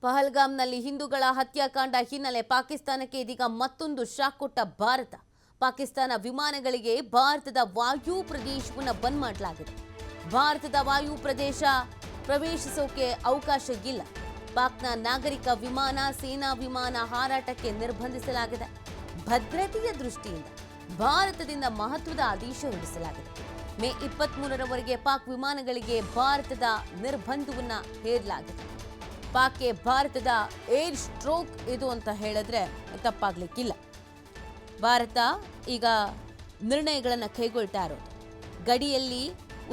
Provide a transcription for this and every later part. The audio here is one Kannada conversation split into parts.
ಪಹಲ್ಗಾಮ್ನಲ್ಲಿ ಹಿಂದೂಗಳ ಹತ್ಯಾಕಾಂಡ ಹಿನ್ನೆಲೆ ಪಾಕಿಸ್ತಾನಕ್ಕೆ ಇದೀಗ ಮತ್ತೊಂದು ಶಾಕ್ ಕೊಟ್ಟ ಭಾರತ. ಪಾಕಿಸ್ತಾನ ವಿಮಾನಗಳಿಗೆ ಭಾರತದ ವಾಯು ಪ್ರದೇಶವನ್ನು ಬಂದ್ ಮಾಡಲಾಗಿದೆ. ಭಾರತದ ವಾಯು ಪ್ರದೇಶ ಪ್ರವೇಶಿಸೋಕೆ ಅವಕಾಶ ಇಲ್ಲ. ಪಾಕ್ನ ನಾಗರಿಕ ವಿಮಾನ, ಸೇನಾ ವಿಮಾನ ಹಾರಾಟಕ್ಕೆ ನಿರ್ಬಂಧಿಸಲಾಗಿದೆ. ಭದ್ರತೆಯ ದೃಷ್ಟಿಯಿಂದ ಭಾರತದಿಂದ ಮಹತ್ವದ ಆದೇಶ ಹೊರಡಿಸಲಾಗಿದೆ. ಮೇ 23ರವರೆಗೆ ಪಾಕ್ ವಿಮಾನಗಳಿಗೆ ಭಾರತದ ನಿರ್ಬಂಧವನ್ನು ಹೇರಲಾಗಿದೆ. ಪಾಕ್ಗೆ ಭಾರತದ ಏರ್ ಸ್ಟ್ರೋಕ್ ಇದು ಅಂತ ಹೇಳಿದ್ರೆ ತಪ್ಪಾಗ್ಲಿಕ್ಕಿಲ್ಲ. ಭಾರತ ಈಗ ನಿರ್ಣಯಗಳನ್ನು ಕೈಗೊಳ್ತಾ ಇರೋದು. ಗಡಿಯಲ್ಲಿ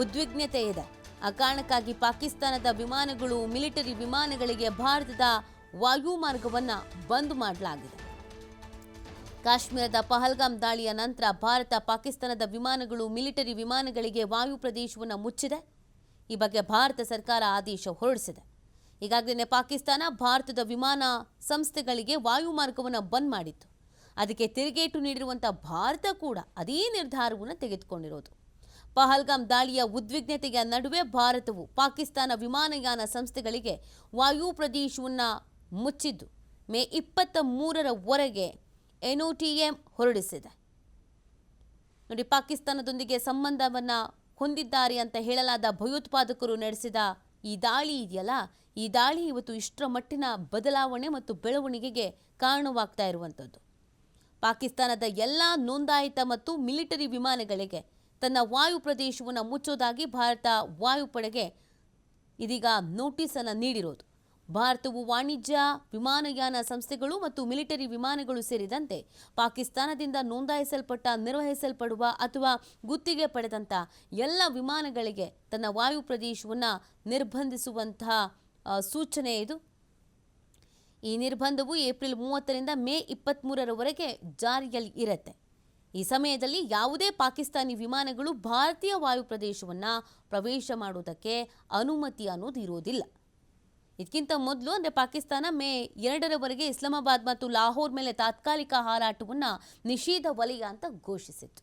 ಉದ್ವಿಗ್ನತೆ ಇದೆ. ಆ ಕಾರಣಕ್ಕಾಗಿ ಪಾಕಿಸ್ತಾನದ ವಿಮಾನಗಳು, ಮಿಲಿಟರಿ ವಿಮಾನಗಳಿಗೆ ಭಾರತದ ವಾಯು ಮಾರ್ಗವನ್ನು ಬಂದ್ ಮಾಡಲಾಗಿದೆ. ಕಾಶ್ಮೀರದ ಪಹಲ್ಗಾಮ್ ದಾಳಿಯ ನಂತರ ಭಾರತ ಪಾಕಿಸ್ತಾನದ ವಿಮಾನಗಳು, ಮಿಲಿಟರಿ ವಿಮಾನಗಳಿಗೆ ವಾಯು ಪ್ರದೇಶವನ್ನು ಮುಚ್ಚಿದೆ. ಈ ಬಗ್ಗೆ ಭಾರತ ಸರ್ಕಾರ ಆದೇಶ ಹೊರಡಿಸಿದೆ. ಈಗಾಗಲೇ ಪಾಕಿಸ್ತಾನ ಭಾರತದ ವಿಮಾನ ಸಂಸ್ಥೆಗಳಿಗೆ ವಾಯು ಮಾರ್ಗವನ್ನು ಬಂದ್ ಮಾಡಿತ್ತು. ಅದಕ್ಕೆ ತಿರುಗೇಟು ನೀಡಿರುವಂಥ ಭಾರತ ಕೂಡ ಅದೇ ನಿರ್ಧಾರವನ್ನು ತೆಗೆದುಕೊಂಡಿರೋದು. ಪಹಲ್ಗಾಮ್ ದಾಳಿಯ ಉದ್ವಿಗ್ನತೆಯ ನಡುವೆ ಭಾರತವು ಪಾಕಿಸ್ತಾನ ವಿಮಾನಯಾನ ಸಂಸ್ಥೆಗಳಿಗೆ ವಾಯು ಪ್ರದೇಶವನ್ನು ಮುಚ್ಚಿದ್ದು ಮೇ 23ರವರೆಗೆ NOTM ಹೊರಡಿಸಿದೆ. ನೋಡಿ, ಪಾಕಿಸ್ತಾನದೊಂದಿಗೆ ಸಂಬಂಧವನ್ನು ಹೊಂದಿದ್ದಾರೆ ಅಂತ ಹೇಳಲಾದ ಭಯೋತ್ಪಾದಕರು ನಡೆಸಿದ ಈ ದಾಳಿ ಇದೆಯಲ್ಲ, ಈ ದಾಳಿ ಇವತ್ತು ಇಷ್ಟರ ಮಟ್ಟಿನ ಬದಲಾವಣೆ ಮತ್ತು ಬೆಳವಣಿಗೆಗೆ ಕಾರಣವಾಗ್ತಾ ಇರುವಂಥದ್ದು. ಪಾಕಿಸ್ತಾನದ ಎಲ್ಲ ನೋಂದಾಯಿತ ಮತ್ತು ಮಿಲಿಟರಿ ವಿಮಾನಗಳಿಗೆ ತನ್ನ ವಾಯು ಪ್ರದೇಶವನ್ನು ಮುಚ್ಚೋದಾಗಿ ಭಾರತ ವಾಯುಪಡೆಗೆ ಇದೀಗ ನೋಟಿಸನ್ನು ನೀಡಿರೋದು. ಭಾರತವು ವಾಣಿಜ್ಯ ವಿಮಾನಯಾನ ಸಂಸ್ಥೆಗಳು ಮತ್ತು ಮಿಲಿಟರಿ ವಿಮಾನಗಳು ಸೇರಿದಂತೆ ಪಾಕಿಸ್ತಾನದಿಂದ ನೋಂದಾಯಿಸಲ್ಪಟ್ಟ, ನಿರ್ವಹಿಸಲ್ಪಡುವ ಅಥವಾ ಗುತ್ತಿಗೆ ಪಡೆದಂಥ ಎಲ್ಲ ವಿಮಾನಗಳಿಗೆ ತನ್ನ ವಾಯು ಪ್ರದೇಶವನ್ನು ನಿರ್ಬಂಧಿಸುವಂತಹ ಸೂಚನೆ ಇದು. ಈ ನಿರ್ಬಂಧವು ಏಪ್ರಿಲ್ 30ರಿಂದ ಮೇ 23ರವರೆಗೆ ಜಾರಿಯಲ್ಲಿ ಇರುತ್ತೆ. ಈ ಸಮಯದಲ್ಲಿ ಯಾವುದೇ ಪಾಕಿಸ್ತಾನಿ ವಿಮಾನಗಳು ಭಾರತೀಯ ವಾಯು ಪ್ರದೇಶವನ್ನು ಪ್ರವೇಶ ಮಾಡುವುದಕ್ಕೆ ಅನುಮತಿ ಅನ್ನೋದು ಇರೋದಿಲ್ಲ. ಇದಕ್ಕಿಂತ ಮೊದಲು ಅಂದರೆ ಪಾಕಿಸ್ತಾನ ಮೇ 2ರವರೆಗೆ ಇಸ್ಲಾಮಾಬಾದ್ ಮತ್ತು ಲಾಹೋರ್ ಮೇಲೆ ತಾತ್ಕಾಲಿಕ ಹಾರಾಟವನ್ನು ನಿಷೇಧ ವಲಯ ಅಂತ ಘೋಷಿಸಿತ್ತು.